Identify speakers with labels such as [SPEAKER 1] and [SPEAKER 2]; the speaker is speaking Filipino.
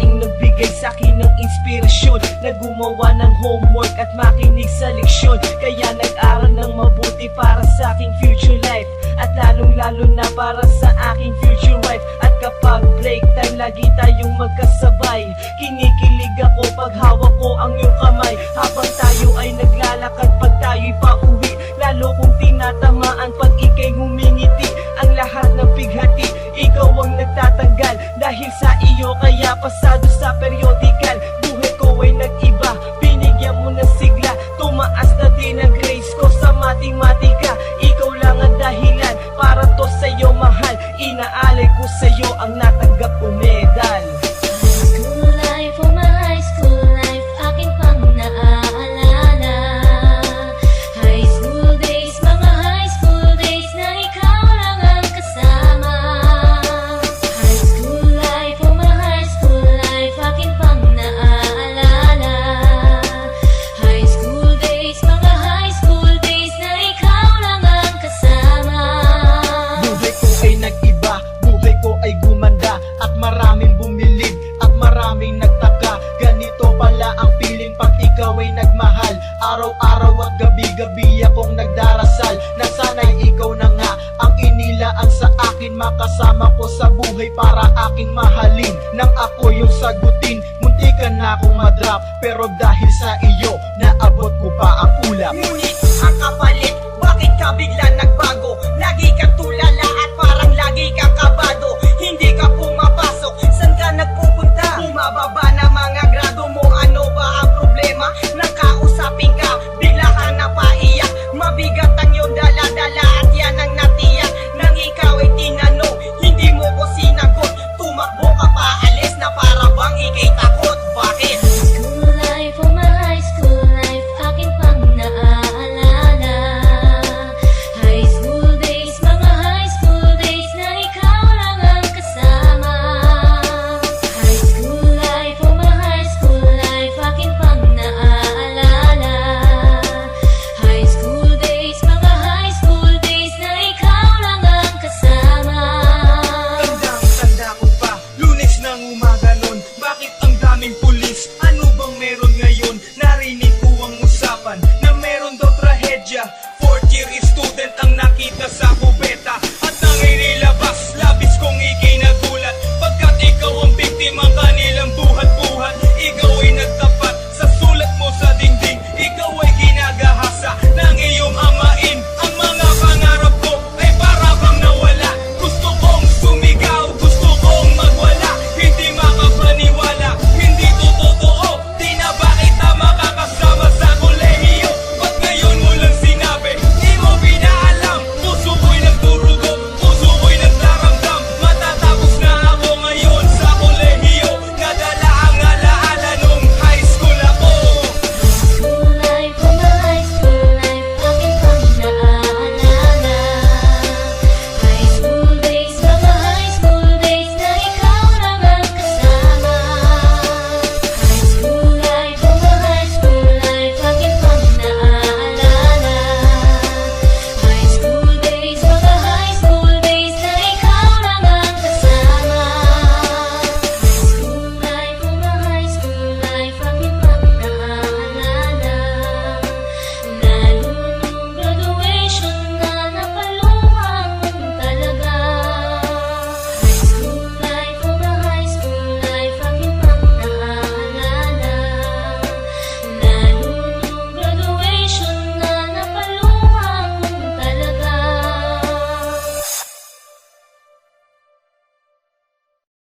[SPEAKER 1] daing nagbigay sa'kin ng inspirasyon na gumawa ng homework at makinig sa leksyon. Kaya nag-aral ng mabuti para sa aking future life, at lalong-lalo na para sa aking future wife. At kapag break time, lagi tayong magkasabay. Kinikilig ako pag hawak ko ang iyong kamay, habang tayo ay naglalakad pag tayo'y pauwi. Lalo kong tinatamaan pag ika'y ngumingiti. Ang lahat ng bighati, ikaw ang nagtatanggal. Dahil sa iyo kaya pasado sa periodical. Buhay ko ay nag-iba, binigyan mo ng sigla. Tumaas na din ang grades ko sa matematika. Ikaw lang ang dahilan para to sa'yo mahal. Inaalay ko sa'yo ang natanggap kong medal.
[SPEAKER 2] High school life, oh my high school life, akin pang naaalala. High school days, mga high school days na ikaw lang ang kasama. High school life, oh my high school life, akin pang naaalala. High school days, mga high school days na ikaw lang ang kasama.
[SPEAKER 3] Buhay ko ay nag-iba, buhay ko ay gumanda, at maraming bumilib, at maraming nagtaka. Ganito pala ang feeling pag ikaw ay nagmahal. Araw-araw at gabi-gabi akong nagdarasal na sana'y ikaw na nga ang inilaan sa akin. Makasama ko sa buhay para aking mahalin. Nang ako yung sagutin, muntikan na akong madrop, pero dahil sa iyo, naabot ko pa ang ulap.
[SPEAKER 1] Ngunit ang kapalit, bakit ka bigla nagbago? Lagi kang tulala at parang lagi kang kabado. Hindi ka pumapasok, saan ka nagpupunta? Bumababa na mga grado mo, ano ba ang problema? Nakausapin ka, bigla ka napaiyak. Mabigat ang iyong dala-dala at yan ang natiyak. Nang ikaw ay tinanong, hindi mo ko sinagot. Tumakbo ka pa, alis na para bang ikay takot. Bakit?
[SPEAKER 2] High school life, oh my high school life, akin pang naaalala. High school days, mga high school days na ikaw lang ang kasama. High school life, oh my high school life, akin pang naaalala. High school days, mga high school days na ikaw lang ang kasama.
[SPEAKER 1] Tandang-tanda ko pa, Lunes ng umaga nun. Bakit ang daming pulis? Ano bang meron ngayon? Narinig ko ang usapan na meron daw trahedya. Fourth year student ang nakita sa kubeta, at nang inilabas, labis kong ikay nagulat, pagkat ikaw ang biktima kanila.